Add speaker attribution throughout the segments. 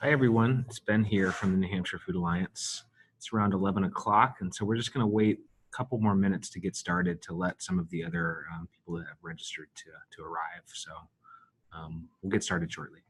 Speaker 1: Hi everyone, it's Ben here from the New Hampshire Food Alliance. It's around 11 o'clock, and so we're just going to wait a couple more minutes to get started to let some of the other people that have registered to arrive. So we'll get started shortly.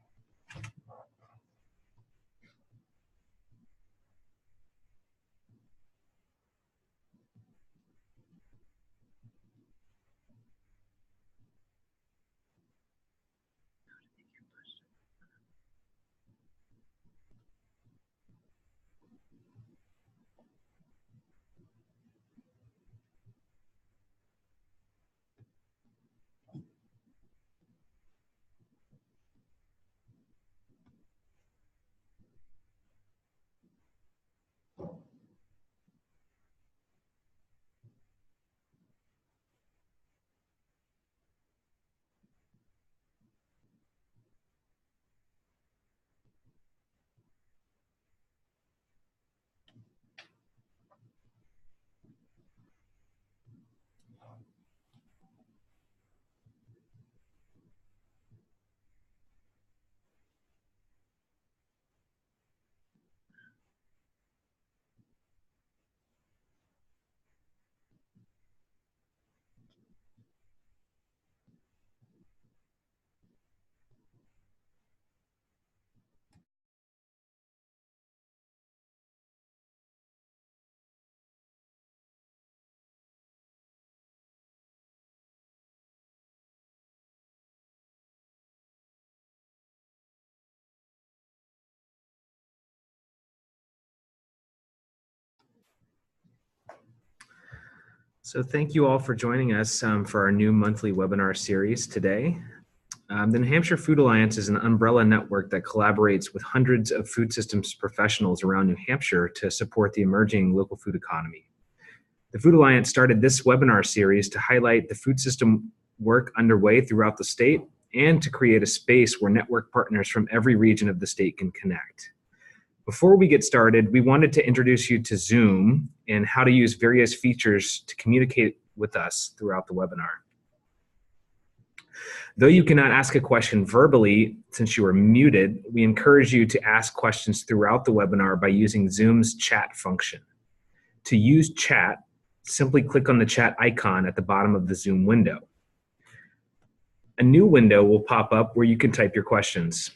Speaker 1: So thank you all for joining us for our new monthly webinar series today. The New Hampshire Food Alliance is an umbrella network that collaborates with hundreds of food systems professionals around New Hampshire to support the emerging local food economy. The Food Alliance started this webinar series to highlight the food system work underway throughout the state and to create a space where network partners from every region of the state can connect. Before we get started, we wanted to introduce you to Zoom and how to use various features to communicate with us throughout the webinar. Though you cannot ask a question verbally since you are muted, we encourage you to ask questions throughout the webinar by using Zoom's chat function. To use chat, simply click on the chat icon at the bottom of the Zoom window. A new window will pop up where you can type your questions.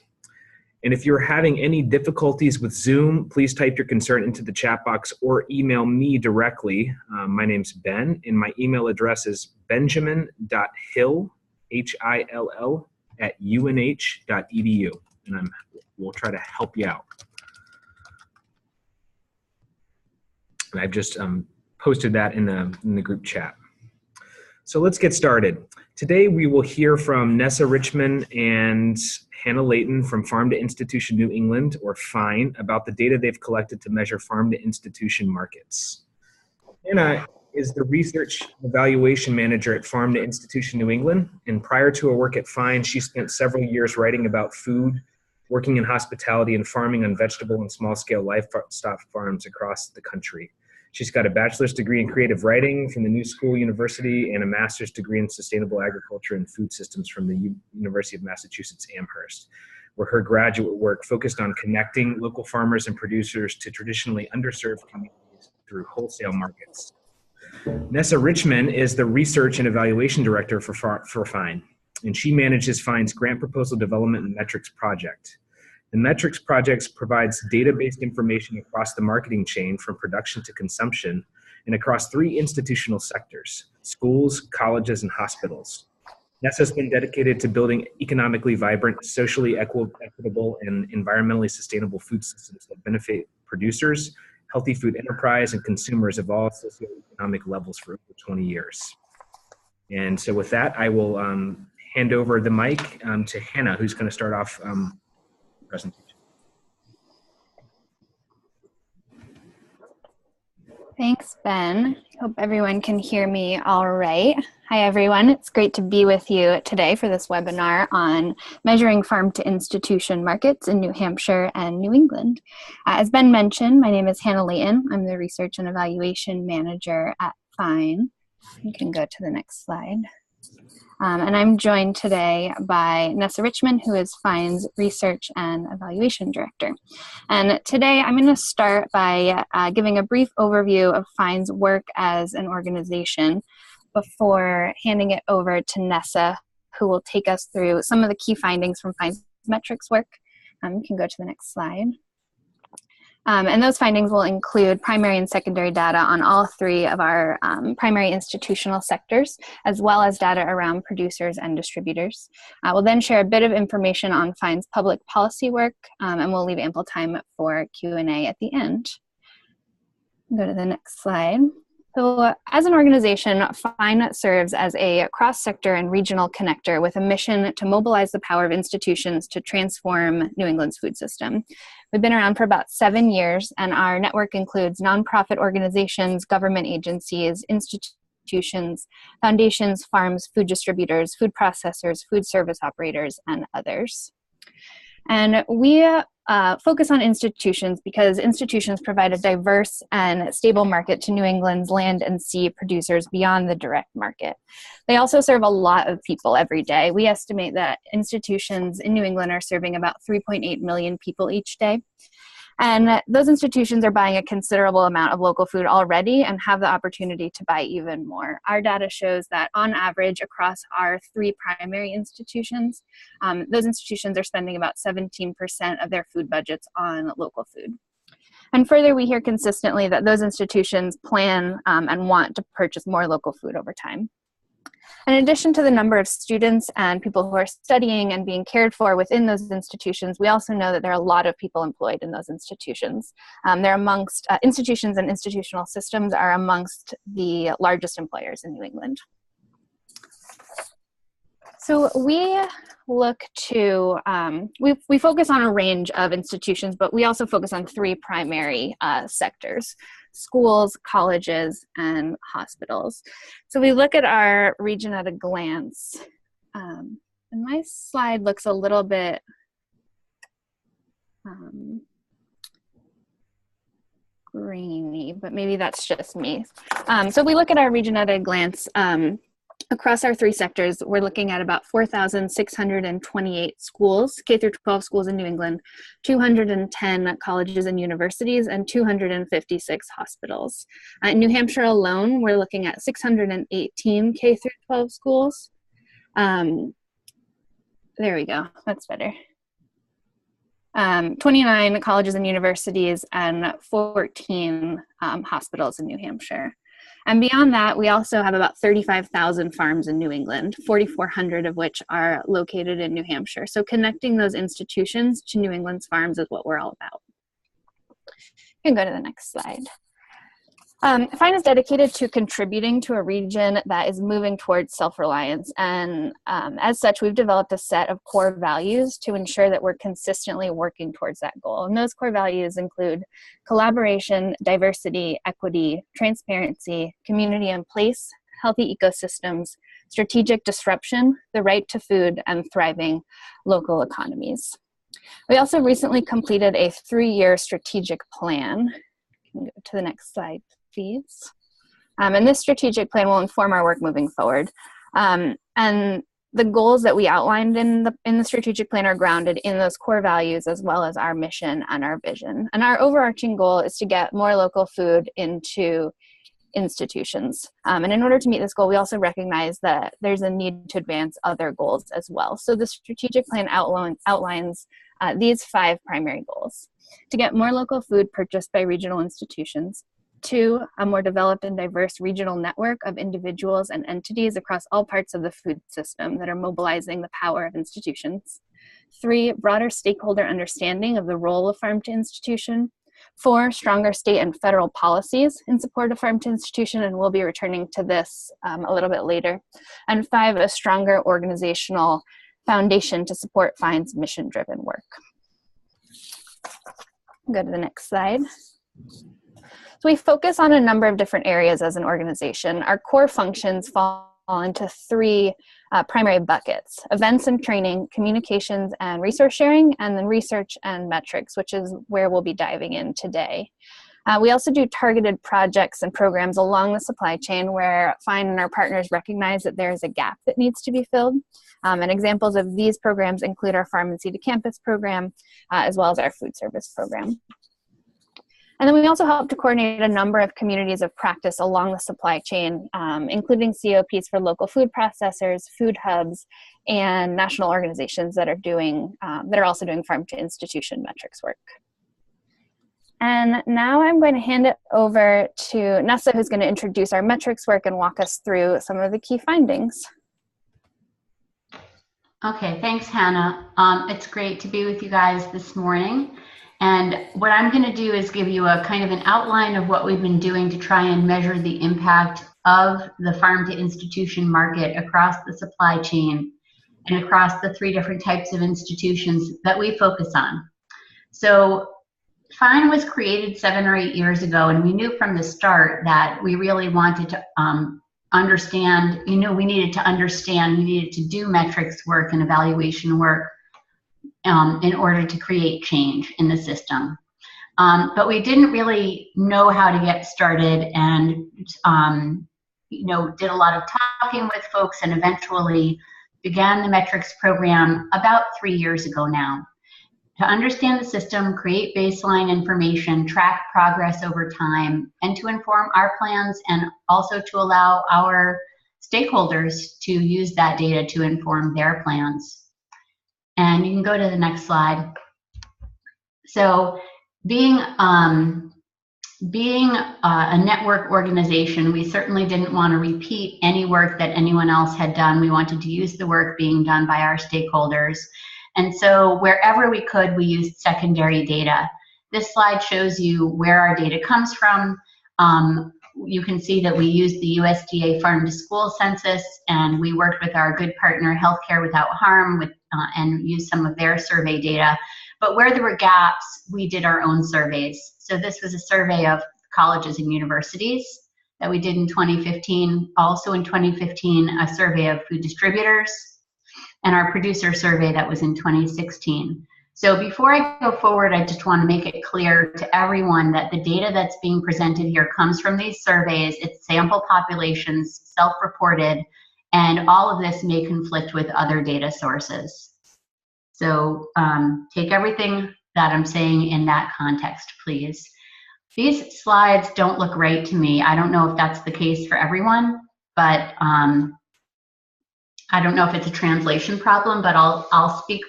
Speaker 1: And if you're having any difficulties with Zoom, please type your concern into the chat box or email me directly. My name's Ben, and my email address is benjamin.hill, Hill, @unh.edu, and we'll try to help you out. And I've just posted that in the group chat. So let's get started. Today we will hear from Nessa Richmond and Hannah Layton from Farm to Institution New England, or FINE, about the data they've collected to measure farm to institution markets. Hannah is the Research Evaluation Manager at Farm to Institution New England, and prior to her work at FINE, she spent several years writing about food, working in hospitality, and farming on vegetable and small-scale livestock farms across the country. She's got a bachelor's degree in creative writing from the New School University and a master's degree in sustainable agriculture and food systems from the University of Massachusetts Amherst, where her graduate work focused on connecting local farmers and producers to traditionally underserved communities through wholesale markets. Nessa Richmond is the Research and Evaluation Director for FINE, and she manages FINE's Grant Proposal Development and Metrics Project. The Metrics Project provides data-based information across the marketing chain from production to consumption and across 3 institutional sectors: schools, colleges, and hospitals. Nessa has been dedicated to building economically vibrant, socially equitable, and environmentally sustainable food systems that benefit producers, healthy food enterprise, and consumers of all socioeconomic levels for over 20 years. And so with that, I will hand over the mic to Hannah, who's going to start off presentation.
Speaker 2: Thanks, Ben. Hope everyone can hear me all right. Hi, everyone. It's great to be with you today for this webinar on measuring farm to institution markets in New Hampshire and New England. As Ben mentioned, my name is Hannah Layton. I'm the Research and Evaluation Manager at FINE. You can go to the next slide. And I'm joined today by Nessa Richmond, who is Fines Research and Evaluation Director. And today I'm going to start by giving a brief overview of Fines' work as an organization before handing it over to Nessa, who will take us through some of the key findings from Fines metrics work. You can go to the next slide. And those findings will include primary and secondary data on all three of our primary institutional sectors, as well as data around producers and distributors. We'll then share a bit of information on Fines public policy work, and we'll leave ample time for Q&A at the end. Go to the next slide. So as an organization, FINE serves as a cross-sector and regional connector with a mission to mobilize the power of institutions to transform New England's food system. We've been around for about 7 years, and our network includes nonprofit organizations, government agencies, institutions, foundations, farms, food distributors, food processors, food service operators, and others. And we focus on institutions because institutions provide a diverse and stable market to New England's land and sea producers beyond the direct market. They also serve a lot of people every day. We estimate that institutions in New England are serving about 3.8 million people each day. And those institutions are buying a considerable amount of local food already and have the opportunity to buy even more. Our data shows that on average across our three primary institutions, those institutions are spending about 17% of their food budgets on local food. And further, we hear consistently that those institutions plan and want to purchase more local food over time. In addition to the number of students and people who are studying and being cared for within those institutions, we also know that there are a lot of people employed in those institutions. They're amongst institutions and institutional systems are amongst the largest employers in New England. So we look to, we focus on a range of institutions, but we also focus on three primary sectors: schools, colleges, and hospitals. So we look at our region at a glance. And my slide looks a little bit grainy, but maybe that's just me. So we look at our region at a glance. Across our three sectors, we're looking at about 4,628 schools, K-12 schools in New England, 210 colleges and universities, and 256 hospitals. In New Hampshire alone, we're looking at 618 K-12 schools. There we go, that's better. 29 colleges and universities, and 14 hospitals in New Hampshire. And beyond that, we also have about 35,000 farms in New England, 4,400 of which are located in New Hampshire. So connecting those institutions to New England's farms is what we're all about. You can go to the next slide. FINE is dedicated to contributing to a region that is moving towards self-reliance. And as such, we've developed a set of core values to ensure that we're consistently working towards that goal. And those core values include collaboration, diversity, equity, transparency, community in place, healthy ecosystems, strategic disruption, the right to food, and thriving local economies. We also recently completed a 3-year strategic plan. You can go to the next slide, please. And this strategic plan will inform our work moving forward. And the goals that we outlined in the strategic plan are grounded in those core values, as well as our mission and our vision. And our overarching goal is to get more local food into institutions. And in order to meet this goal, we also recognize that there's a need to advance other goals as well. So the strategic plan outlines these 5 primary goals: to get more local food purchased by regional institutions; 2, a more developed and diverse regional network of individuals and entities across all parts of the food system that are mobilizing the power of institutions; 3, broader stakeholder understanding of the role of farm to institution; 4, stronger state and federal policies in support of farm to institution, and we'll be returning to this a little bit later; and 5, a stronger organizational foundation to support FINE's mission-driven work. Go to the next slide. So we focus on a number of different areas as an organization. Our core functions fall into 3 primary buckets: events and training, communications and resource sharing, and then research and metrics, which is where we'll be diving in today. We also do targeted projects and programs along the supply chain where FINE and our partners recognize that there is a gap that needs to be filled. And examples of these programs include our Farm and Sea to Campus program, as well as our food service program. And then we also help to coordinate a number of communities of practice along the supply chain, including COPs for local food processors, food hubs, and national organizations that are also doing farm to institution metrics work. And now I'm going to hand it over to Nessa, who's going to introduce our metrics work and walk us through some of the key findings.
Speaker 3: Okay, thanks, Hannah. It's great to be with you guys this morning. And what I'm going to do is give you a kind of an outline of what we've been doing to try and measure the impact of the farm to institution market across the supply chain and across the 3 different types of institutions that we focus on. So FINE was created 7 or 8 years ago, and we knew from the start that we really wanted to understand, we needed to do metrics work and evaluation work in order to create change in the system. But we didn't really know how to get started, and did a lot of talking with folks, and eventually began the metrics program about 3 years ago now. To understand the system, create baseline information, track progress over time, and to inform our plans, and also to allow our stakeholders to use that data to inform their plans. And you can go to the next slide. So being a network organization, we certainly didn't want to repeat any work that anyone else had done. We wanted to use the work being done by our stakeholders. And so wherever we could, we used secondary data. This slide shows you where our data comes from. You can see that we used the USDA Farm to School census, and we worked with our good partner Healthcare Without Harm and used some of their survey data. But where there were gaps, we did our own surveys. So this was a survey of colleges and universities that we did in 2015. Also in 2015, a survey of food distributors, and our producer survey that was in 2016. So before I go forward, I just want to make it clear to everyone that the data that's being presented here comes from these surveys. It's sample populations, self-reported, and all of this may conflict with other data sources. So take everything that I'm saying in that context, please. These slides don't look right to me. I don't know if that's the case for everyone, but I don't know if it's a translation problem, but I'll speak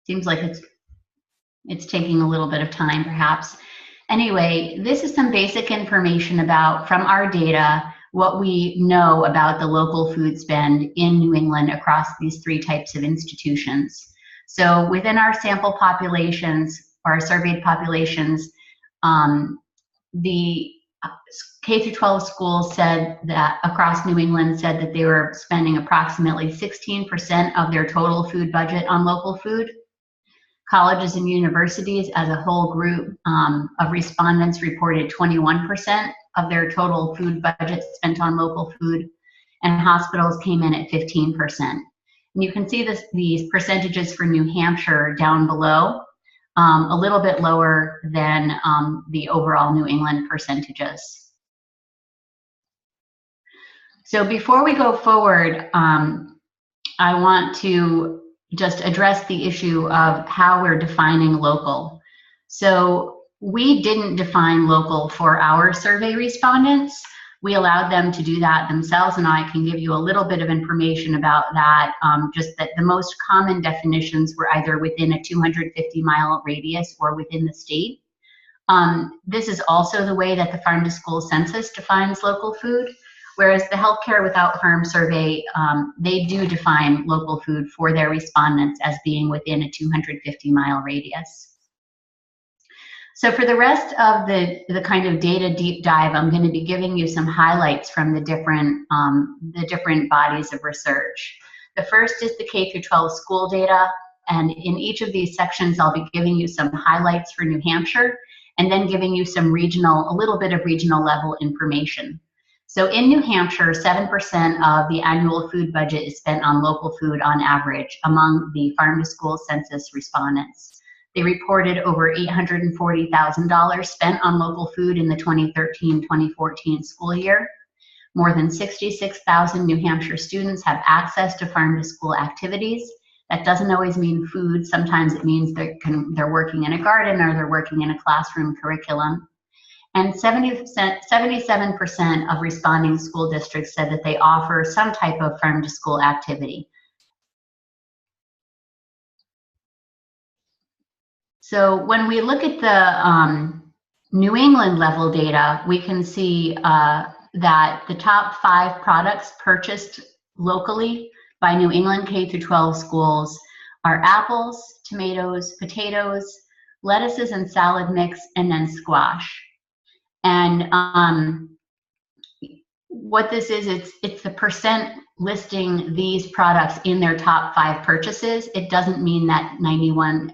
Speaker 3: seems like it's taking a little bit of time perhaps. Anyway, this is some basic information from our data, what we know about the local food spend in New England across these 3 types of institutions. So within our sample populations, or our surveyed populations, the K12 schools said that across New England said that they were spending approximately 16% of their total food budget on local food. Colleges and universities as a whole group of respondents reported 21% of their total food budget spent on local food, and hospitals came in at 15%. And you can see these percentages for New Hampshire down below, a little bit lower than the overall New England percentages. So before we go forward, I want to just address the issue of how we're defining local. So we didn't define local for our survey respondents. We allowed them to do that themselves, and I can give you a little bit of information about that. Just that the most common definitions were either within a 250-mile radius or within the state. This is also the way that the Farm to School census defines local food. Whereas the Healthcare Without Harm survey, they do define local food for their respondents as being within a 250-mile radius. So for the rest of the kind of data deep dive, I'm going to be giving you some highlights from the different bodies of research. The first is the K12 School Data, and in each of these sections, I'll be giving you some highlights for New Hampshire, and then giving you some a little bit of regional level information. So in New Hampshire, 7% of the annual food budget is spent on local food on average among the Farm to School census respondents. They reported over $840,000 spent on local food in the 2013-2014 school year. More than 66,000 New Hampshire students have access to farm-to-school activities. That doesn't always mean food. Sometimes it means they're working in a garden or they're working in a classroom curriculum. And 77% of responding school districts said that they offer some type of farm-to-school activity. So when we look at the New England level data, we can see that the top 5 products purchased locally by New England K-12 schools are apples, tomatoes, potatoes, lettuces and salad mix, and then squash. And what this is, it's the percent listing these products in their top 5 purchases. It doesn't mean that 91%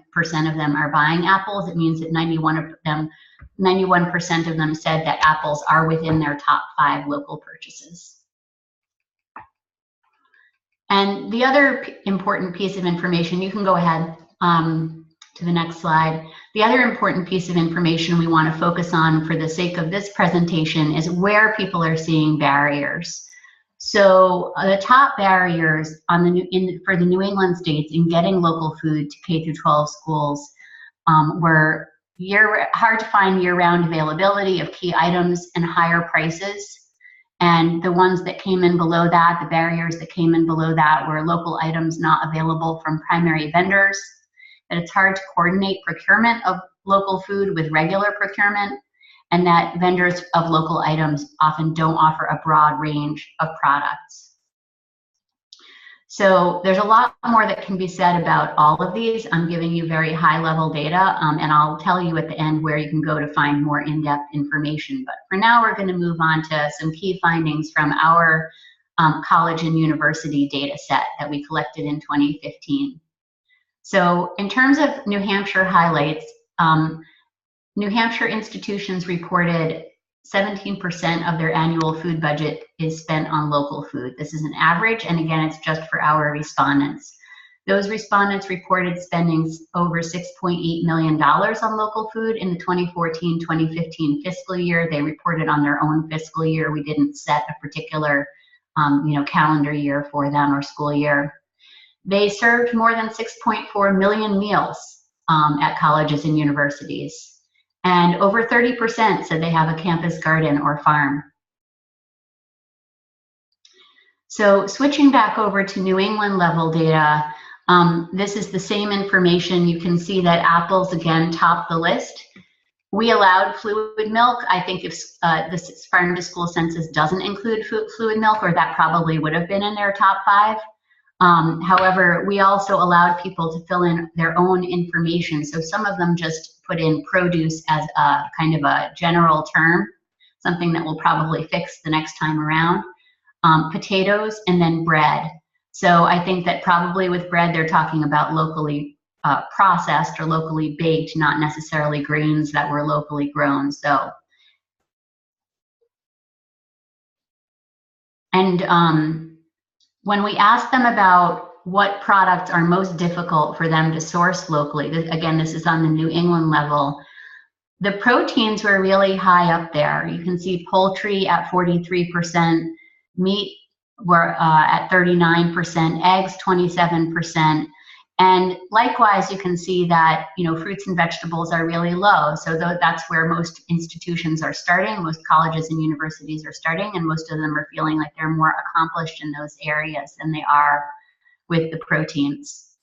Speaker 3: of them are buying apples. It means that 91% of them said that apples are within their top 5 local purchases. And the other important piece of information, you can go ahead to the next slide. The other important piece of information we want to focus on for the sake of this presentation is where people are seeing barriers. So the top barriers on for the New England states in getting local food to K-12 schools were hard to find year-round availability of key items and higher prices. And the ones that came in below that, the barriers that came in below that, were local items not available from primary vendors, that it's hard to coordinate procurement of local food with regular procurement, and that vendors of local items often don't offer a broad range of products. So there's a lot more that can be said about all of these. I'm giving you very high-level data, and I'll tell you at the end where you can go to find more in-depth information. But for now, we're going to move on to some key findings from our college and university data set that we collected in 2015. So in terms of New Hampshire highlights, New Hampshire institutions reported 17% of their annual food budget is spent on local food. This is an average, and again, it's just for our respondents. Those respondents reported spending over $6.8 million on local food in the 2014-2015 fiscal year. They reported on their own fiscal year. We didn't set a particular calendar year for them or school year. They served more than 6.4 million meals at colleges and universities. And over 30% said they have a campus garden or farm. So switching back over to New England level data, this is the same information. You can see that apples, again, top the list. We allowed fluid milk. I think if this farm to school census doesn't include fluid milk, or that probably would have been in their top 5. However, we also allowed people to fill in their own information. So some of them just put in produce as a kind of a general term, something that we'll probably fix the next time around. Potatoes, and then bread. So I think that probably with bread, they're talking about locally processed or locally baked, not necessarily grains that were locally grown. So, and when we asked them about what products are most difficult for them to source locally, again, this is on the New England level, the proteins were really high up there. You can see poultry at 43%, meat were at 39%, eggs 27%, and likewise you can see that fruits and vegetables are really low. So that's where most institutions are starting, most colleges and universities are starting, and most of them are feeling like they're more accomplished in those areas than they are with the proteins.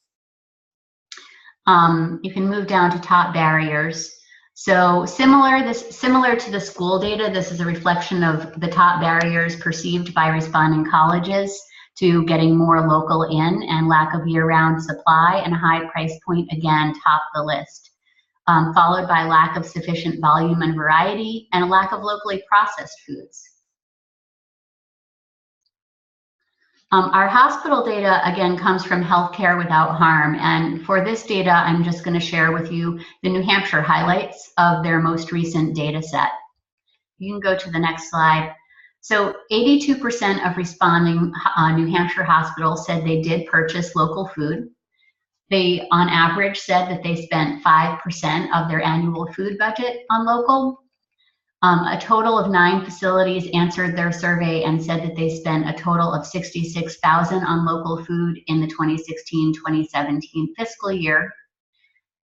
Speaker 3: You can move down to top barriers. So similar to the school data, this is a reflection of the top barriers perceived by responding colleges to getting more local in, and lack of year-round supply and a high price point, again, top the list, followed by lack of sufficient volume and variety, and a lack of locally processed foods. Our hospital data, again, comes from Healthcare Without Harm, and for this data, I'm just going to share with you the New Hampshire highlights of their most recent data set. You can go to the next slide. So 82% of responding New Hampshire hospitals said they did purchase local food. They, on average, said that they spent 5% of their annual food budget on local. A total of 9 facilities answered their survey and said that they spent a total of $66,000 on local food in the 2016-2017 fiscal year.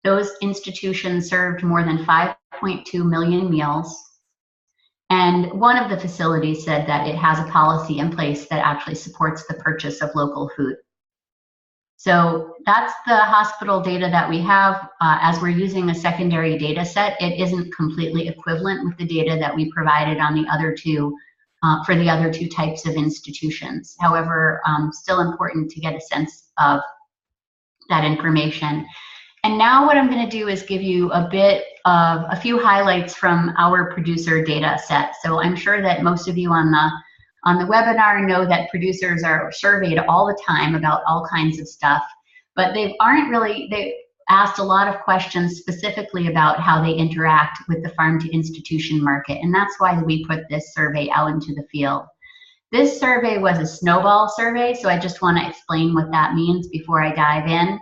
Speaker 3: Those institutions served more than 5.2 million meals. And one of the facilities said that it has a policy in place that actually supports the purchase of local food. So that's the hospital data that we have. As we're using a secondary data set, it isn't completely equivalent with the data that we provided on the other two, for the other two types of institutions. However, still important to get a sense of that information. And now what I'm going to do is give you a few highlights from our producer data set. So I'm sure that most of you on the webinar know that producers are surveyed all the time about all kinds of stuff, but they asked a lot of questions specifically about how they interact with the farm to institution market, and that's why we put this survey out into the field. This survey was a snowball survey, so I just want to explain what that means before I dive in.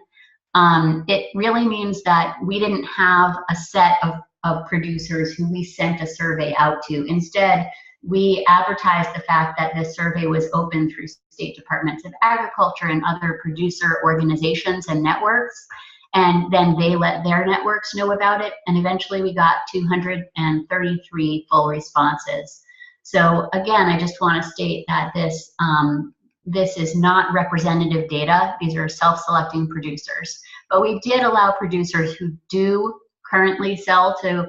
Speaker 3: It really means that we didn't have a set of producers who we sent a survey out to. Instead, we advertised the fact that this survey was open through state departments of agriculture and other producer organizations and networks, and then they let their networks know about it, and eventually we got 233 full responses. So again, I just want to state that this is not representative data. These are self-selecting producers, but we did allow producers who do currently sell to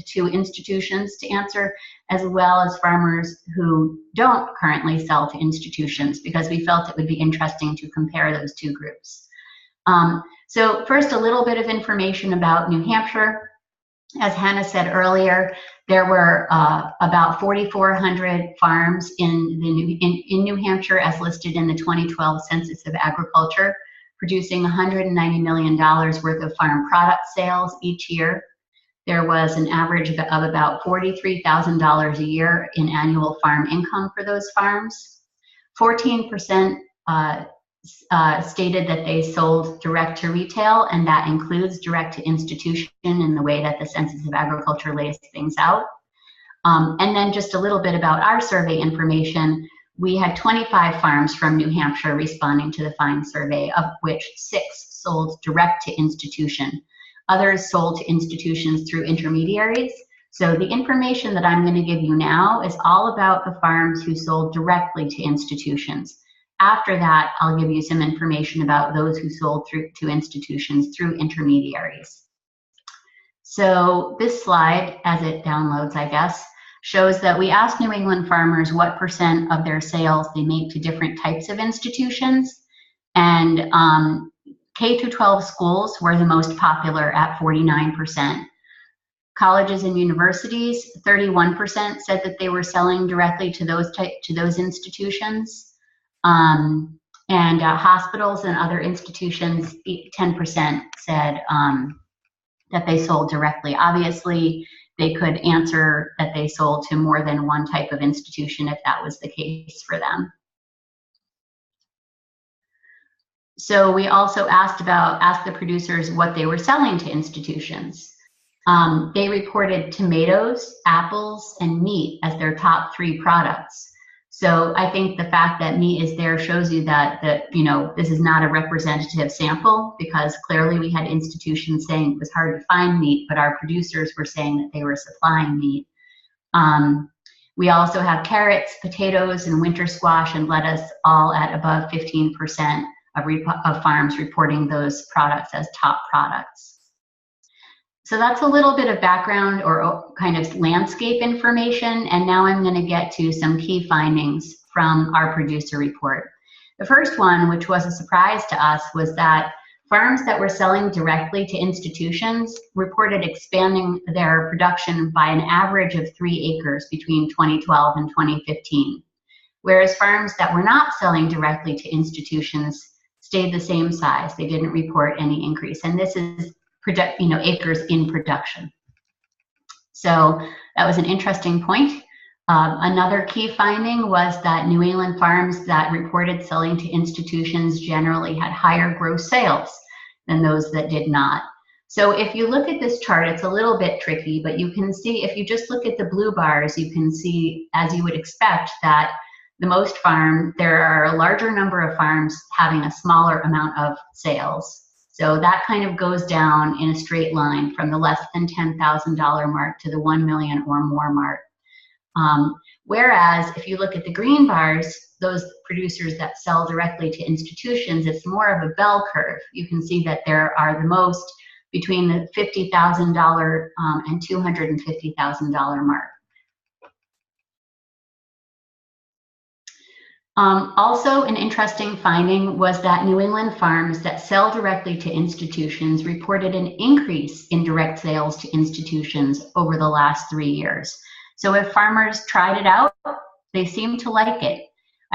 Speaker 3: to institutions to answer, as well as farmers who don't currently sell to institutions, because we felt it would be interesting to compare those two groups. So first, a little bit of information about New Hampshire. As Hannah said earlier, there were about 4,400 farms in New Hampshire as listed in the 2012 Census of Agriculture, producing $190 million worth of farm product sales each year. There was an average of about $43,000 a year in annual farm income for those farms. 14% stated that they sold direct to retail, and that includes direct to institution in the way that the Census of Agriculture lays things out. And then just a little bit about our survey information. We had 25 farms from New Hampshire responding to the FIND survey, of which 6 sold direct to institution. Others sold to institutions through intermediaries. So the information that I'm going to give you now is all about the farms who sold directly to institutions. After that, I'll give you some information about those who sold to institutions through intermediaries. So this slide, as it downloads, I guess, shows that we asked New England farmers what % of their sales they make to different types of institutions. And K12 schools were the most popular at 49%. Colleges and universities, 31% said that they were selling directly to those institutions. And hospitals and other institutions, 10% said that they sold directly. Obviously, they could answer that they sold to more than one type of institution if that was the case for them. So we also asked the producers what they were selling to institutions. They reported tomatoes, apples, and meat as their top 3 products. So I think the fact that meat is there shows you that this is not a representative sample, because clearly we had institutions saying it was hard to find meat, but our producers were saying that they were supplying meat. We also have carrots, potatoes, and winter squash and lettuce, all at above 15% of farms reporting those products as top products. So that's a little bit of background or kind of landscape information, and now I'm going to get to some key findings from our producer report. The first one, which was a surprise to us, was that farms that were selling directly to institutions reported expanding their production by an average of 3 acres between 2012 and 2015, whereas farms that were not selling directly to institutions stayed the same size. They didn't report any increase, and this is acres in production. So that was an interesting point. Another key finding was that New England farms that reported selling to institutions generally had higher gross sales. than those that did not. So if you look at this chart, it's a little bit tricky, but you can see, if you just look at the blue bars, you can see, as you would expect, that there are a larger number of farms having a smaller amount of sales. So that kind of goes down in a straight line from the less than $10,000 mark to the 1 million or more mark. Whereas if you look at the green bars, those producers that sell directly to institutions, it's more of a bell curve. You can see that there are the most between the $50,000 and $250,000 mark. Also, an interesting finding was that New England farms that sell directly to institutions reported an increase in direct sales to institutions over the last 3 years. So if farmers tried it out, they seemed to like it.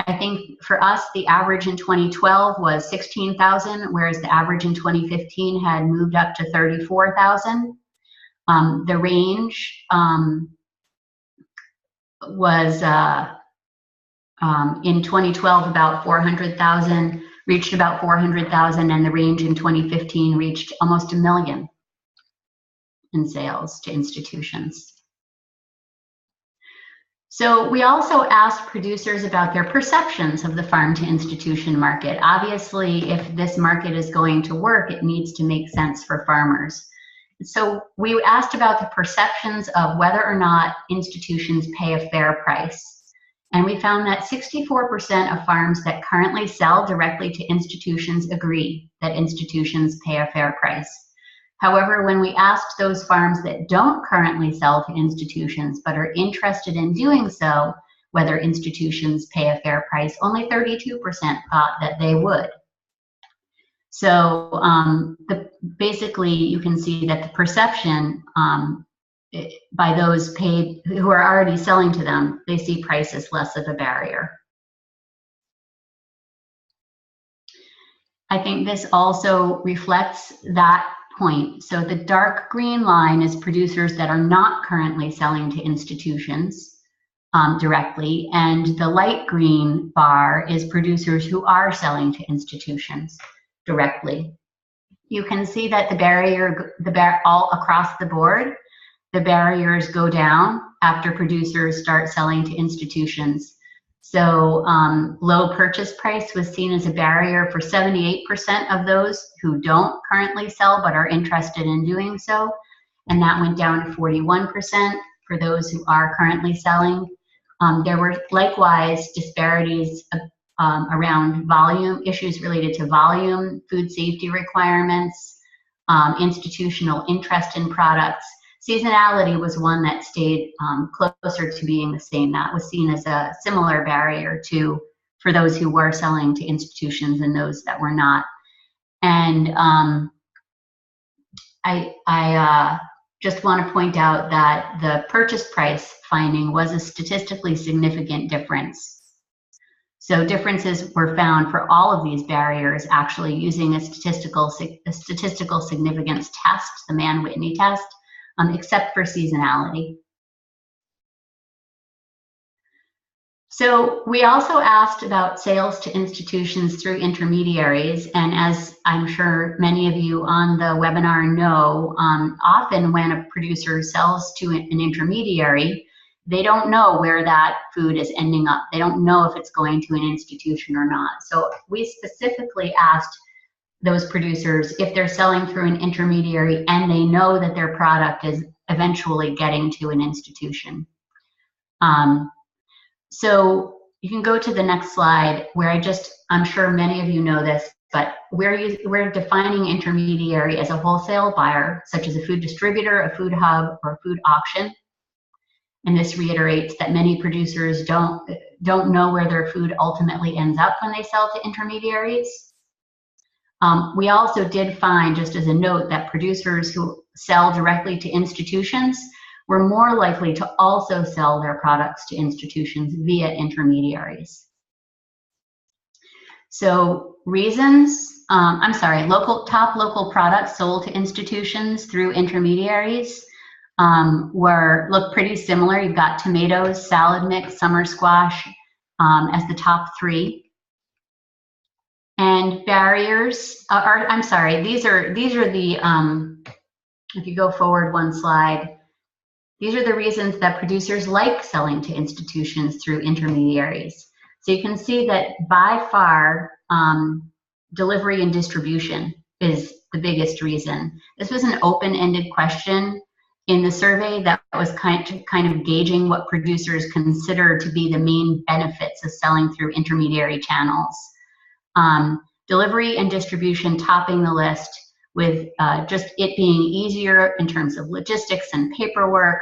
Speaker 3: I think for us, the average in 2012 was 16,000, whereas the average in 2015 had moved up to 34,000. The range was in 2012 about 400,000, reached about 400,000, and the range in 2015 reached almost 1 million in sales to institutions. So we also asked producers about their perceptions of the farm to institution market. Obviously, if this market is going to work, it needs to make sense for farmers. So we asked about the perceptions of whether or not institutions pay a fair price. And we found that 64% of farms that currently sell directly to institutions agree that institutions pay a fair price. However, when we asked those farms that don't currently sell to institutions but are interested in doing so, whether institutions pay a fair price, only 32% thought that they would. So basically, you can see that the perception by those paid who are already selling to them, they see price as less of a barrier. I think this also reflects that point. So the dark green line is producers that are not currently selling to institutions directly, and the light green bar is producers who are selling to institutions directly. You can see that all across the board, the barriers go down after producers start selling to institutions. So low purchase price was seen as a barrier for 78% of those who don't currently sell but are interested in doing so. And that went down to 41% for those who are currently selling. There were likewise disparities around volume, issues related to volume, food safety requirements, institutional interest in products. Seasonality was one that stayed closer to being the same. That was seen as a similar barrier for those who were selling to institutions and those that were not. And I just want to point out that the purchase price finding was a statistically significant difference. So differences were found for all of these barriers actually using a statistical significance test, the Mann-Whitney test, except for seasonality. So we also asked about sales to institutions through intermediaries, and as I'm sure many of you on the webinar know, often when a producer sells to an intermediary, they don't know where that food is ending up. They don't know if it's going to an institution or not. So we specifically asked those producers if they're selling through an intermediary and they know that their product is eventually getting to an institution. So you can go to the next slide where I'm sure many of you know this, but we're defining intermediary as a wholesale buyer, such as a food distributor, a food hub, or a food auction. And this reiterates that many producers don't know where their food ultimately ends up when they sell to intermediaries. We also did find, just as a note, that producers who sell directly to institutions were more likely to also sell their products to institutions via intermediaries. So reasons, top local products sold to institutions through intermediaries look pretty similar. You've got tomatoes, salad mix, summer squash as the top three. And barriers are, I'm sorry, these are the, if you go forward one slide, these are the reasons that producers like selling to institutions through intermediaries. So you can see that by far, delivery and distribution is the biggest reason. This was an open-ended question in the survey that was kind of gauging what producers consider to be the main benefits of selling through intermediary channels. Delivery and distribution topping the list, with just it being easier in terms of logistics and paperwork,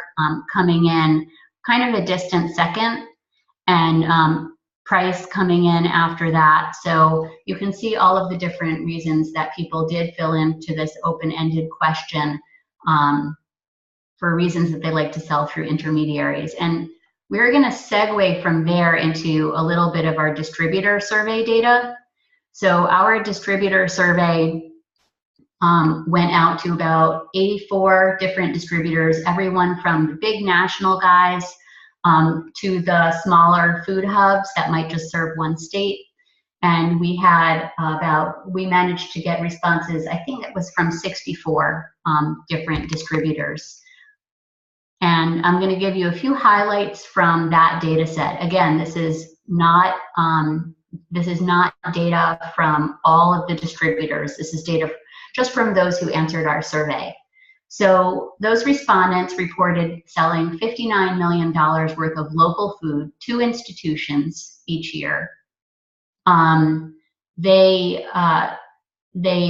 Speaker 3: coming in kind of a distant second, and price coming in after that. So you can see all of the different reasons that people did fill into this open-ended question for reasons that they like to sell through intermediaries. And we're going to segue from there into a little bit of our distributor survey data. So our distributor survey went out to about 84 different distributors, everyone from the big national guys to the smaller food hubs that might just serve one state. And we had we managed to get responses, I think it was from 64 different distributors. And I'm going to give you a few highlights from that data set. Again, this is not data from all of the distributors. This is data just from those who answered our survey. So those respondents reported selling $59 million worth of local food to institutions each year. They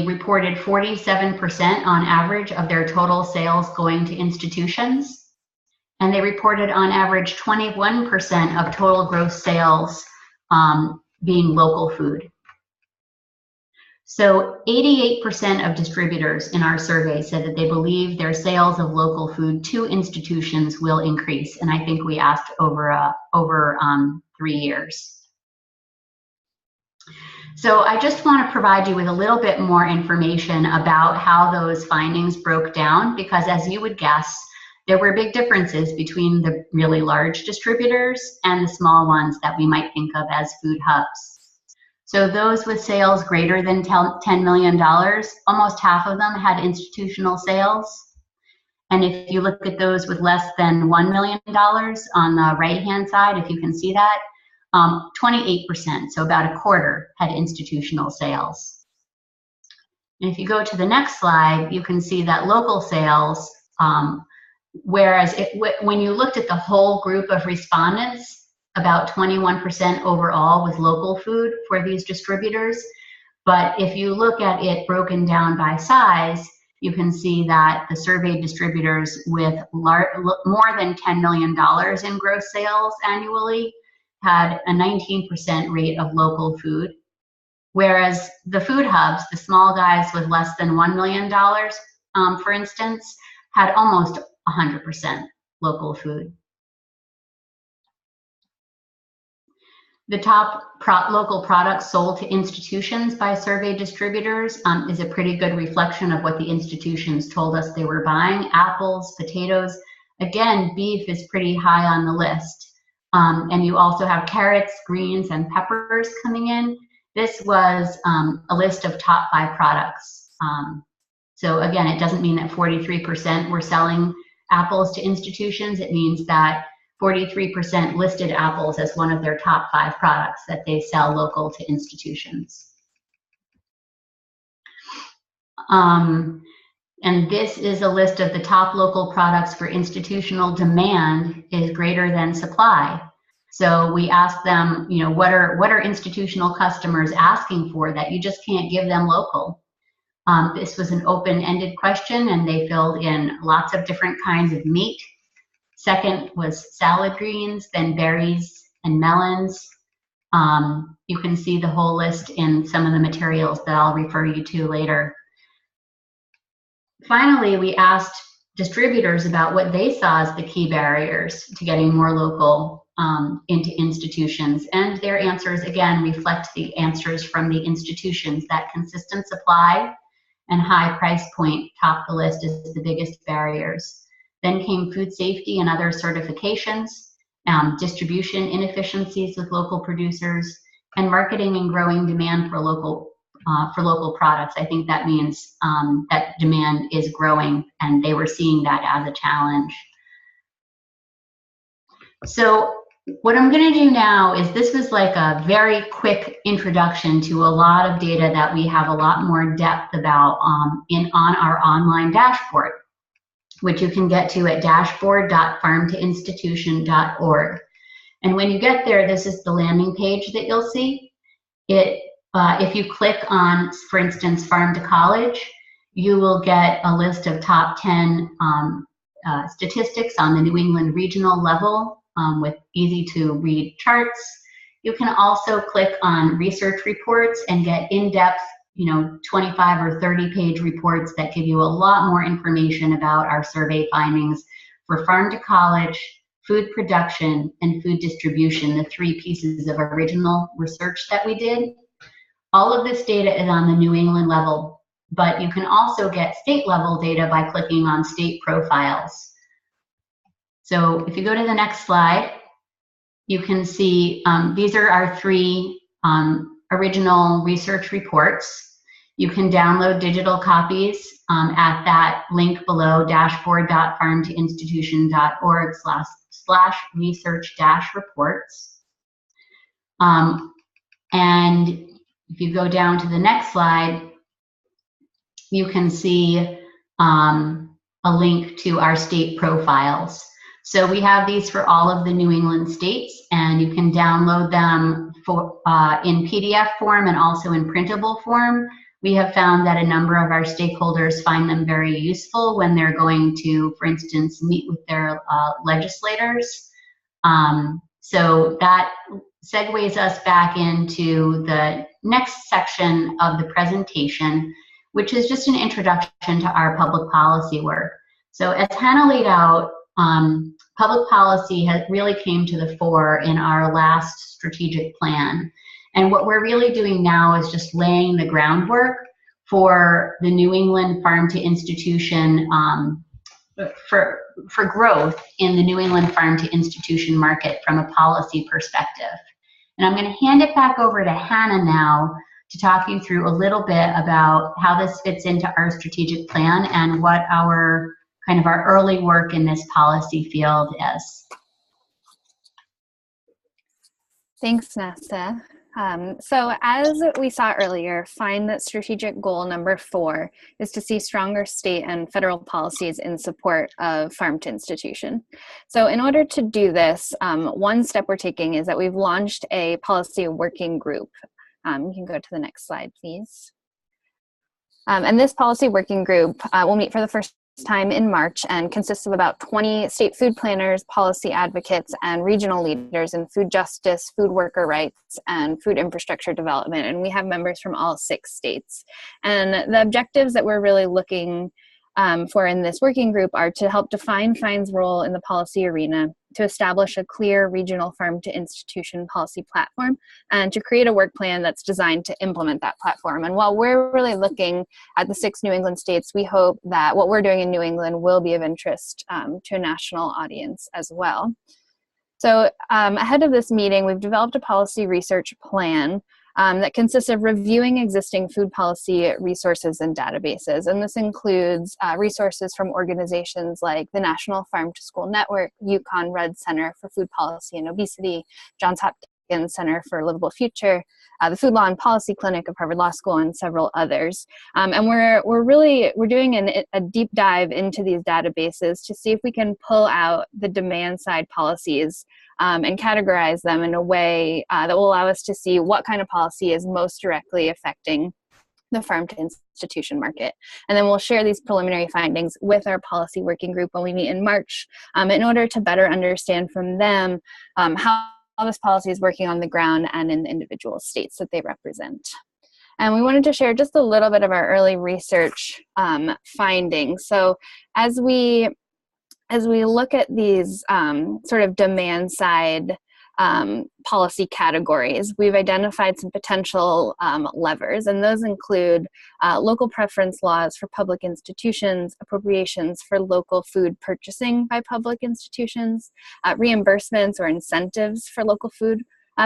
Speaker 3: reported 47% on average of their total sales going to institutions. And they reported on average 21% of total gross sales being local food. So 88% of distributors in our survey said that they believe their sales of local food to institutions will increase. And I think we asked over 3 years. So I just want to provide you with a little bit more information about how those findings broke down, because as you would guess, there were big differences between the really large distributors and the small ones that we might think of as food hubs. So those with sales greater than $10 million, almost half of them had institutional sales. And if you look at those with less than $1 million on the right-hand side, if you can see that, 28%, so about a quarter, had institutional sales. And if you go to the next slide, you can see that local sales, whereas when you looked at the whole group of respondents, about 21% overall was local food for these distributors. But if you look at it broken down by size, you can see that the surveyed distributors with more than $10 million in gross sales annually had a 19% rate of local food, whereas the food hubs, the small guys with less than $1 million, for instance, had almost 100% local food. The top local products sold to institutions by survey distributors is a pretty good reflection of what the institutions told us they were buying. Apples, potatoes, again, beef is pretty high on the list. And you also have carrots, greens, and peppers coming in. This was a list of top 5 products. So again, it doesn't mean that 43% were selling apples to institutions. It means that 43% listed apples as one of their top 5 products that they sell local to institutions. And this is a list of the top local products for institutional demand is greater than supply. So we asked them, you know, what are institutional customers asking for that you just can't give them local? This was an open-ended question, and they filled in lots of different kinds of meat. Second was salad greens, then berries and melons. You can see the whole list in some of the materials that I'll refer you to later. Finally, we asked distributors about what they saw as the key barriers to getting more local into institutions. And their answers, again, reflect the answers from the institutions. That consistent supply and high price point top the list as the biggest barriers. Then came food safety and other certifications, distribution inefficiencies with local producers, and marketing and growing demand for local for local products. I think that means that demand is growing, and they were seeing that as a challenge. So what I'm going to do now is, this was like a very quick introduction to a lot of data that we have a lot more depth about on our online dashboard, which you can get to at dashboard.farmtoinstitution.org. And when you get there, this is the landing page that you'll see. If you click on, for instance, Farm to College, you will get a list of top 10 statistics on the New England regional level with easy to read charts. You can also click on research reports and get in-depth, 25 or 30 page reports that give you a lot more information about our survey findings for farm to college, food production, and food distribution, the 3 pieces of original research that we did. All of this data is on the New England level, but you can also get state level data by clicking on state profiles. So if you go to the next slide, you can see these are our 3 original research reports. You can download digital copies at that link below, dashboard.farmtoinstitution.org/research-reports. And if you go down to the next slide, you can see a link to our state profiles. So we have these for all of the New England states, and you can download them in PDF form and also in printable form. We have found that a number of our stakeholders find them very useful when they're going to, for instance, meet with their legislators. So that segues us back into the next section of the presentation, which is just an introduction to our public policy work. So as Hannah laid out, public policy really came to the fore in our last strategic plan. And what we're really doing now is just laying the groundwork for the New England farm to institution, for growth in the New England farm to institution market from a policy perspective. And I'm going to hand it back over to Hannah now to talk you through a little bit about how this fits into our strategic plan and what our early work in this policy field is.
Speaker 2: Thanks, Nessa. So as we saw earlier, find that strategic goal number 4 is to see stronger state and federal policies in support of farm to institution. So in order to do this, one step we're taking is that we've launched a policy working group. You can go to the next slide, please. And this policy working group will meet for the first time in March and consists of about 20 state food planners, policy advocates, and regional leaders in food justice, food worker rights, and food infrastructure development. And we have members from all 6 states. And the objectives that we're really looking for in this working group are to help define FINE's role in the policy arena, to establish a clear regional farm to institution policy platform, and to create a work plan that's designed to implement that platform. And while we're really looking at the 6 New England states, we hope that what we're doing in New England will be of interest to a national audience as well. So ahead of this meeting, we've developed a policy research plan that consists of reviewing existing food policy resources and databases. And this includes resources from organizations like the National Farm to School Network, Yukon Red Center for Food Policy and Obesity, Johns Hopkins Center for a Livable Future, the Food Law and Policy Clinic of Harvard Law School, and several others. And we're doing a deep dive into these databases to see if we can pull out the demand side policies and categorize them in a way that will allow us to see what kind of policy is most directly affecting the farm to institution market. And then we'll share these preliminary findings with our policy working group when we meet in March in order to better understand from them how this policy is working on the ground and in the individual states that they represent. And we wanted to share just a little bit of our early research findings. So as we look at these sort of demand side policy categories, we've identified some potential levers, and those include local preference laws for public institutions, appropriations for local food purchasing by public institutions, reimbursements or incentives for local food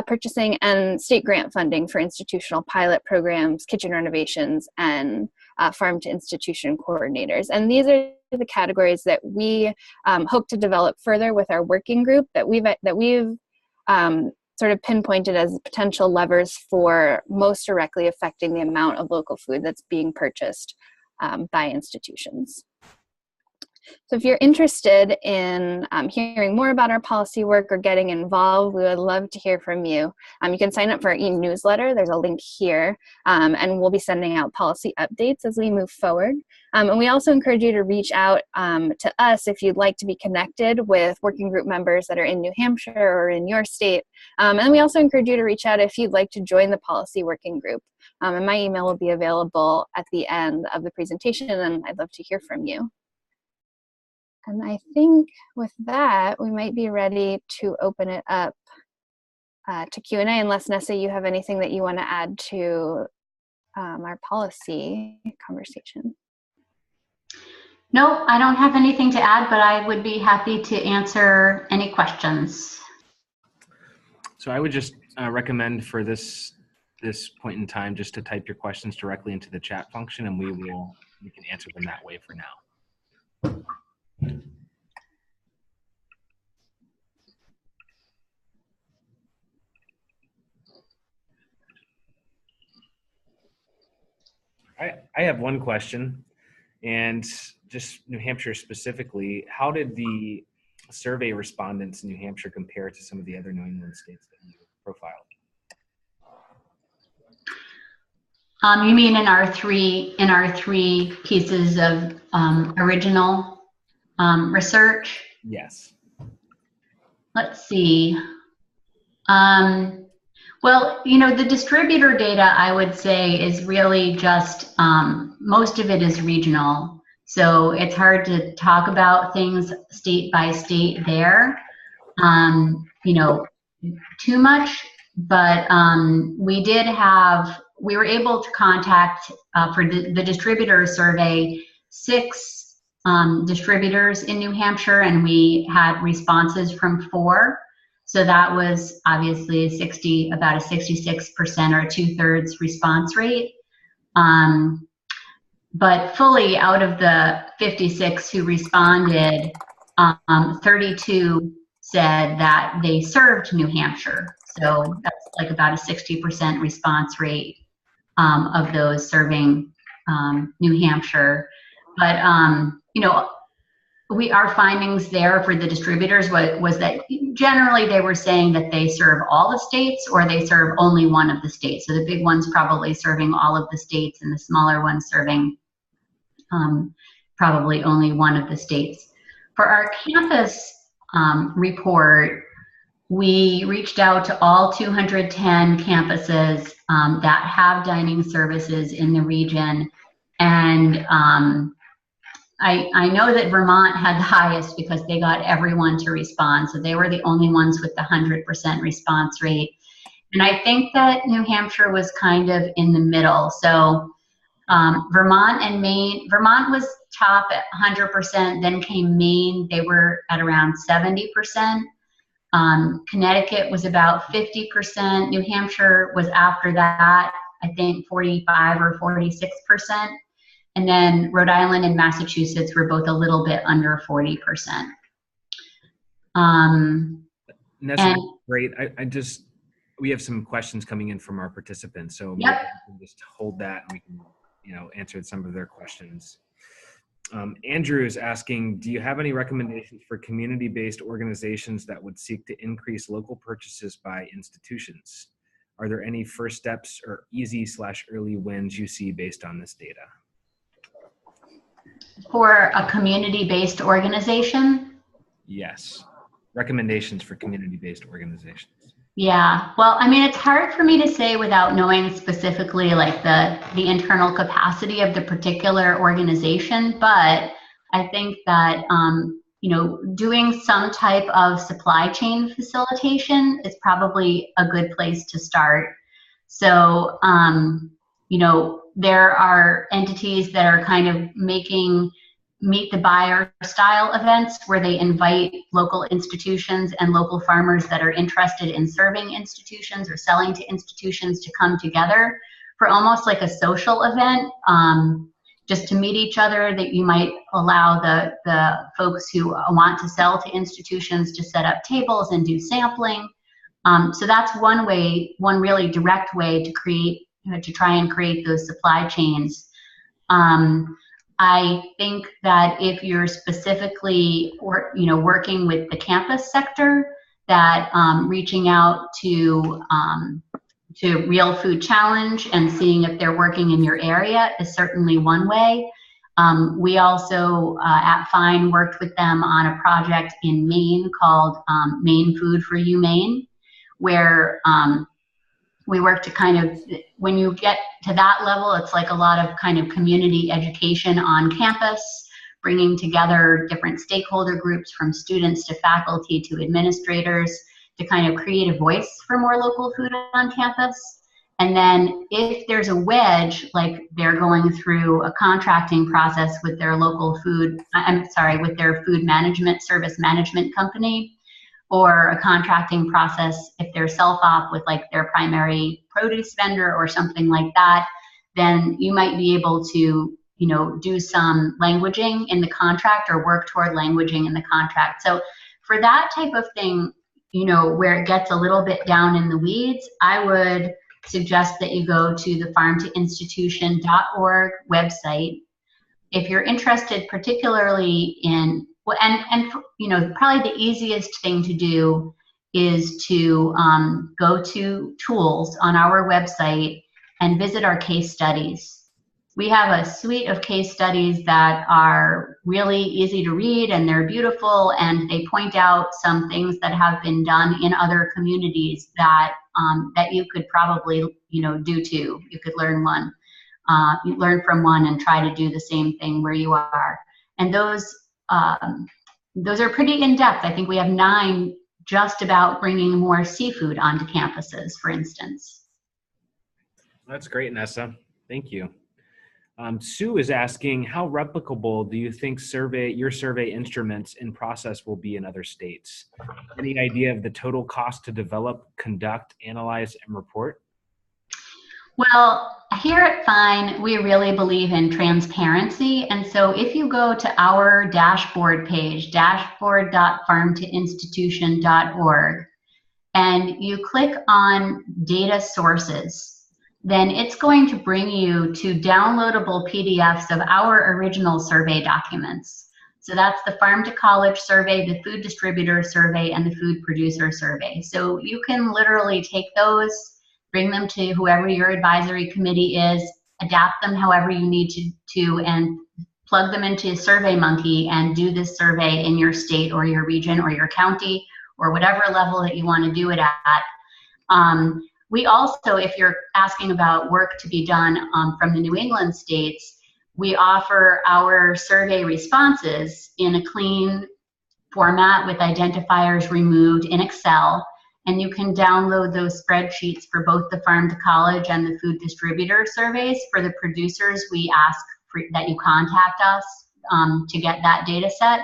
Speaker 2: purchasing, and state grant funding for institutional pilot programs, kitchen renovations, and farm to institution coordinators. And these are the categories that we hope to develop further with our working group that we've sort of pinpointed as potential levers for most directly affecting the amount of local food that's being purchased by institutions. So if you're interested in hearing more about our policy work or getting involved, we would love to hear from you. You can sign up for our e-newsletter. There's a link here, and we'll be sending out policy updates as we move forward. And we also encourage you to reach out to us if you'd like to be connected with working group members that are in New Hampshire or in your state. And we also encourage you to reach out if you'd like to join the policy working group. And my email will be available at the end of the presentation, and I'd love to hear from you. And I think with that, we might be ready to open it up to Q&A, unless, Nessa, you have anything that you want to add to our policy conversation.
Speaker 3: No, I don't have anything to add, but I would be happy to answer any questions.
Speaker 1: So I would just recommend for this point in time just to type your questions directly into the chat function, and we can answer them that way for now. I have one question, and just New Hampshire specifically, how did the survey respondents in New Hampshire compare to some of the other New England states that you profiled?
Speaker 3: You mean in our three pieces of original research?
Speaker 1: Yes.
Speaker 3: Let's see. Well, you know, the distributor data, I would say, is really just, most of it is regional. So it's hard to talk about things state by state there, you know, too much. But we were able to contact, for the distributor survey, 6 distributors in New Hampshire, and we had responses from 4. So that was obviously about a 66% or 2/3 response rate. But fully out of the 56 who responded, 32 said that they served New Hampshire. So that's like about a 60% response rate of those serving New Hampshire. But, you know, our findings there for the distributors was that generally they were saying that they serve all the states or they serve only one of the states. So the big ones probably serving all of the states and the smaller ones serving probably only one of the states. For our campus report, we reached out to all 210 campuses that have dining services in the region, and I know that Vermont had the highest because they got everyone to respond. So they were the only ones with the 100% response rate. And I think that New Hampshire was kind of in the middle. So Vermont and Maine, Vermont was top at 100%, then came Maine, they were at around 70%. Connecticut was about 50%. New Hampshire was after that, I think 45 or 46%. And then Rhode Island and Massachusetts were both a little bit under 40%.
Speaker 1: That's great. We have some questions coming in from our participants, so maybe we can just hold that and we can, you know, answer some of their questions. Andrew is asking, do you have any recommendations for community-based organizations that would seek to increase local purchases by institutions? Are there any first steps or easy/early wins you see based on this data?
Speaker 3: For a community-based organization?
Speaker 1: Yes. Recommendations for community-based organizations.
Speaker 3: Yeah, well, I mean, it's hard for me to say without knowing specifically like the internal capacity of the particular organization, but I think that, you know, doing some type of supply chain facilitation is probably a good place to start. So, you know, there are entities that are kind of making meet the buyer style events where they invite local institutions and local farmers that are interested in serving institutions or selling to institutions to come together for almost like a social event, just to meet each other. That you might allow the folks who want to sell to institutions to set up tables and do sampling. So that's one way, one really direct way to create, to try and create those supply chains. I think that if you're specifically working with the campus sector, that reaching out to Real Food Challenge and seeing if they're working in your area is certainly one way. We also at Fine worked with them on a project in Maine called Maine Food for You Maine, where we work to kind of, when you get to that level, it's like a lot of kind of community education on campus, bringing together different stakeholder groups from students to faculty to administrators to kind of create a voice for more local food on campus. And then if there's a wedge, like they're going through a contracting process with their local with their food management service management company, or a contracting process if they're self-op with like their primary produce vendor or something like that, then you might be able to, do some languaging in the contract or work toward languaging in the contract. So for that type of thing, where it gets a little bit down in the weeds, I would suggest that you go to the farmtoinstitution.org website. If you're interested particularly in, probably the easiest thing to do is to go to tools on our website and visit our case studies. We have a suite of case studies that are really easy to read, and they're beautiful, and they point out some things that have been done in other communities that you could probably do too. You could learn from one and try to do the same thing where you are. And those are pretty in-depth. I think we have 9 just about bringing more seafood onto campuses, for instance.
Speaker 1: That's great, Nessa. Thank you. Sue is asking, how replicable do you think your survey instruments and process will be in other states? Any idea of the total cost to develop, conduct, analyze, and report?
Speaker 3: Well, here at Fine, we really believe in transparency. And so if you go to our dashboard page, dashboard.farmtoinstitution.org, and you click on data sources, then it's going to bring you to downloadable PDFs of our original survey documents. So that's the Farm to College Survey, the Food Distributor Survey, and the Food Producer Survey. So you can literally take those, bring them to whoever your advisory committee is, adapt them however you need to, and plug them into SurveyMonkey and do this survey in your state or your region or your county or whatever level that you want to do it at. We also, if you're asking about work to be done from the New England states, we offer our survey responses in a clean format with identifiers removed in Excel. And you can download those spreadsheets for both the Farm to College and the Food Distributor Surveys. For the producers, we ask that you contact us to get that data set,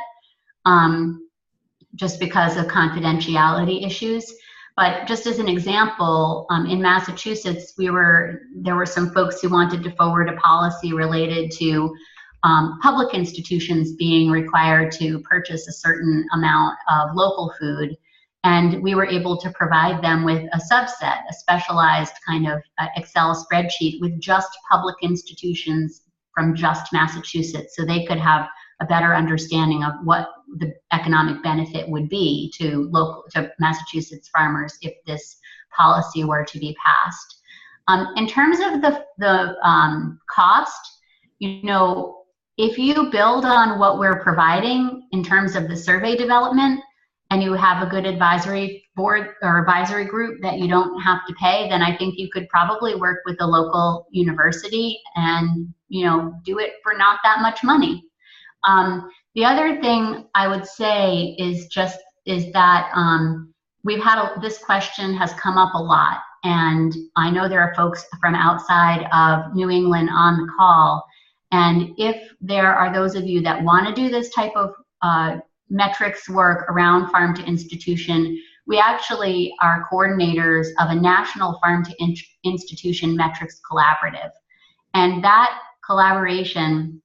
Speaker 3: just because of confidentiality issues. But just as an example, in Massachusetts, there were some folks who wanted to forward a policy related to public institutions being required to purchase a certain amount of local food. And we were able to provide them with a subset, a specialized kind of Excel spreadsheet with just public institutions from just Massachusetts, so they could have a better understanding of what the economic benefit would be to Massachusetts farmers if this policy were to be passed. In terms of the cost, if you build on what we're providing in terms of the survey development, and you have a good advisory board or advisory group that you don't have to pay, then I think you could probably work with a local university and do it for not that much money. The other thing I would say is that we've had this question has come up a lot, and I know there are folks from outside of New England on the call, And if there are those of you that want to do this type of metrics work around farm to institution, we actually are coordinators of a national farm to institution metrics collaborative. And that collaboration,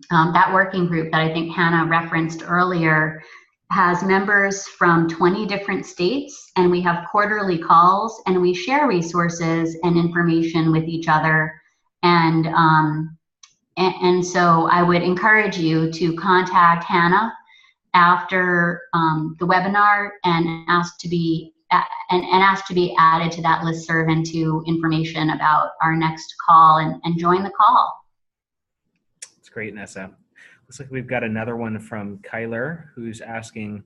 Speaker 3: that working group that I think Hannah referenced earlier, has members from 20 different states, and we have quarterly calls, and we share resources and information with each other. And so I would encourage you to contact Hannah after the webinar and ask to be added to that listserv and to information about our next call, and join the call.
Speaker 1: That's great, Nessa. Looks like we've got another one from Kyler, who's asking,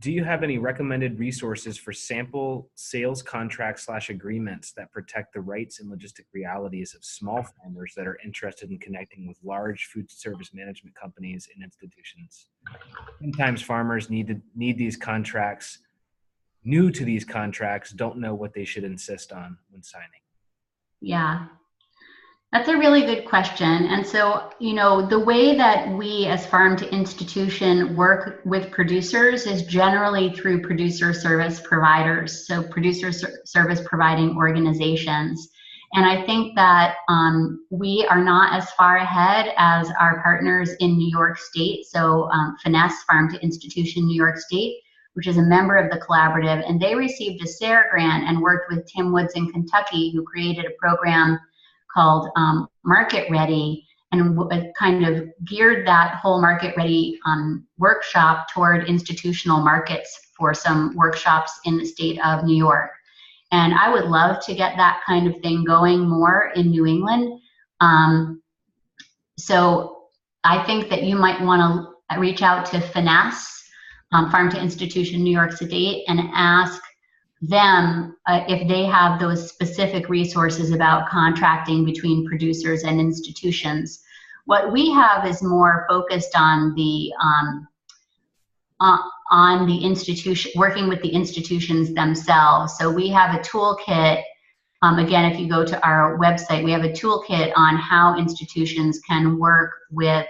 Speaker 1: do you have any recommended resources for sample sales contracts / agreements that protect the rights and logistic realities of small farmers that are interested in connecting with large food service management companies and institutions? Sometimes farmers need these contracts, new to these contracts, don't know what they should insist on when signing.
Speaker 3: Yeah. That's a really good question. And so, you know, the way that we as farm to institution work with producers is generally through producer service providers, so producer service providing organizations. And I think that we are not as far ahead as our partners in New York State. So Finesse Farm to Institution New York State, which is a member of the collaborative, and they received a SARE grant and worked with Tim Woods in Kentucky, who created a program called Market Ready, and kind of geared that whole Market Ready workshop toward institutional markets for some workshops in the state of New York. And I would love to get that kind of thing going more in New England. So I think that you might want to reach out to Finesse, Farm to Institution New York State, and ask them if they have those specific resources about contracting between producers and institutions. What we have is more focused on the institution, working with the institutions themselves. So we have a toolkit. Again, if you go to our website, we have a toolkit on how institutions can work with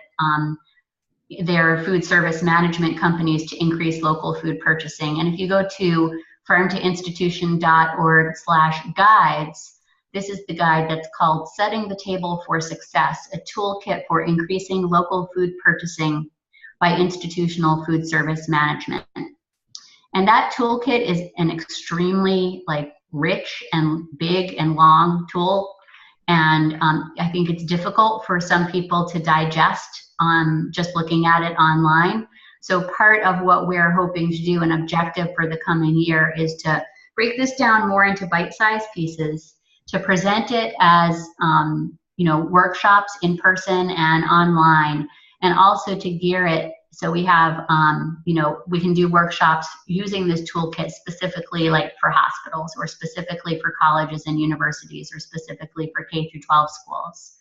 Speaker 3: their food service management companies to increase local food purchasing. And if you go to farmtoinstitution.org/guides, this is the guide that's called Setting the Table for Success, a toolkit for increasing local food purchasing by institutional food service management. And that toolkit is an extremely rich and big and long tool. And I think it's difficult for some people to digest just looking at it online. So part of what we're hoping to do, an objective for the coming year, is to break this down more into bite-sized pieces, to present it as workshops in person and online, and also to gear it so we have we can do workshops using this toolkit specifically for hospitals, or specifically for colleges and universities, or specifically for K12 schools.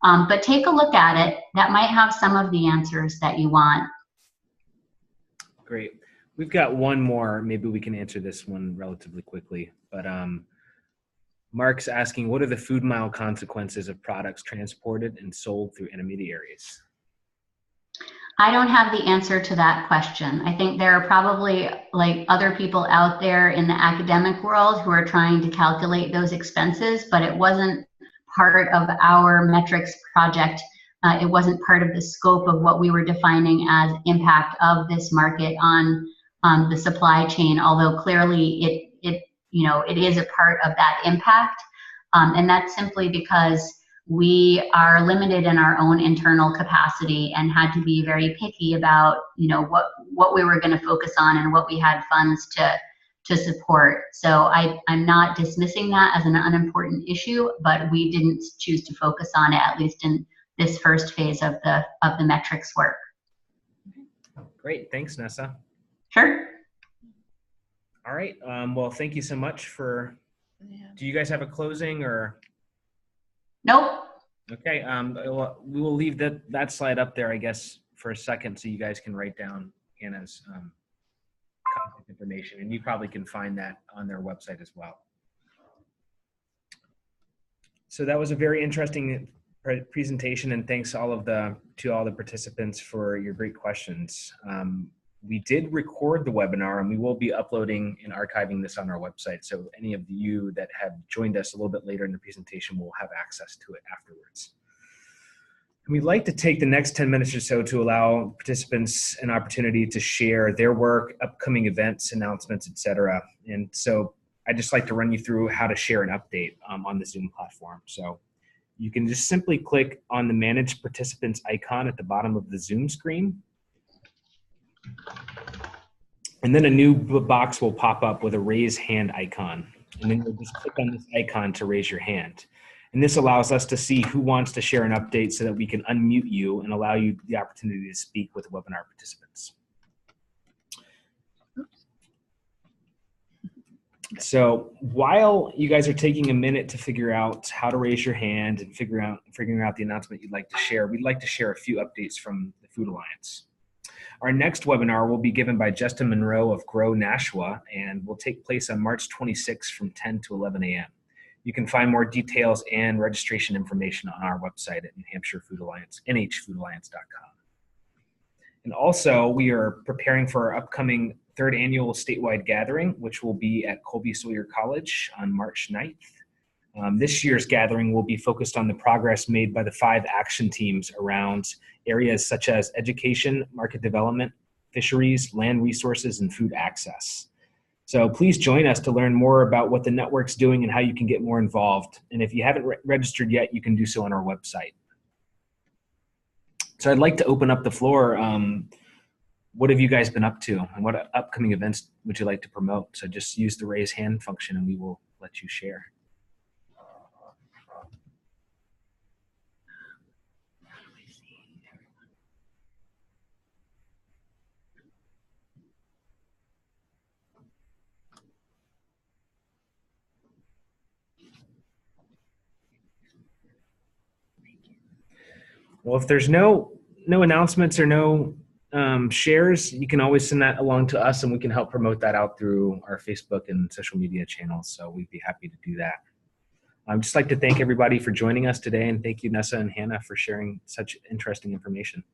Speaker 3: But take a look at it. That might have some of the answers that you want.
Speaker 1: Great. We've got one more. Maybe we can answer this one relatively quickly. But Mark's asking, what are the food mile consequences of products transported and sold through intermediaries?
Speaker 3: I don't have the answer to that question. I think there are probably other people out there in the academic world who are trying to calculate those expenses, but it wasn't part of our metrics project. It wasn't part of the scope of what we were defining as impact of this market on the supply chain, although clearly it is a part of that impact. And that's simply because we are limited in our own internal capacity and had to be very picky about what we were going to focus on and what we had funds to support. So I'm not dismissing that as an unimportant issue, but we didn't choose to focus on it, at least in this first phase of the metrics work.
Speaker 1: Great, thanks, Nessa.
Speaker 3: Sure.
Speaker 1: All right, well, thank you so much for, do you guys have a closing or?
Speaker 3: Nope.
Speaker 1: Okay, we will leave that slide up there, I guess, for a second so you guys can write down Hannah's contact information, and you probably can find that on their website as well. So that was a very interesting presentation, and thanks to all the participants for your great questions. We did record the webinar, and we will be uploading and archiving this on our website. So any of you that have joined us a little bit later in the presentation will have access to it afterwards. And we'd like to take the next 10 minutes or so to allow participants an opportunity to share their work, upcoming events, announcements, etc. And so I'd just like to run you through how to share an update on the Zoom platform. So you can just simply click on the Manage Participants icon at the bottom of the Zoom screen. And then a new box will pop up with a raise hand icon. And then you'll just click on this icon to raise your hand. And this allows us to see who wants to share an update so that we can unmute you and allow you the opportunity to speak with webinar participants. So while you guys are taking a minute to figure out how to raise your hand and figuring out the announcement you'd like to share, we'd like to share a few updates from the Food Alliance. Our next webinar will be given by Justin Monroe of Grow Nashua and will take place on March 26th from 10 to 11 a.m. You can find more details and registration information on our website at New Hampshire Food Alliance, nhfoodalliance.com. And also, we are preparing for our upcoming 3rd annual statewide gathering, which will be at Colby Sawyer College on March 9th. This year's gathering will be focused on the progress made by the 5 action teams around areas such as education, market development, fisheries, land resources, and food access. So please join us to learn more about what the network's doing and how you can get more involved. And if you haven't registered yet, you can do so on our website. So I'd like to open up the floor. What have you guys been up to, and what upcoming events would you like to promote? So just use the raise hand function and we will let you share. Well, if there's no announcements or no shares, you can always send that along to us and we can help promote that out through our Facebook and social media channels. So we'd be happy to do that. I'd just like to thank everybody for joining us today, and thank you, Nessa and Hannah, for sharing such interesting information.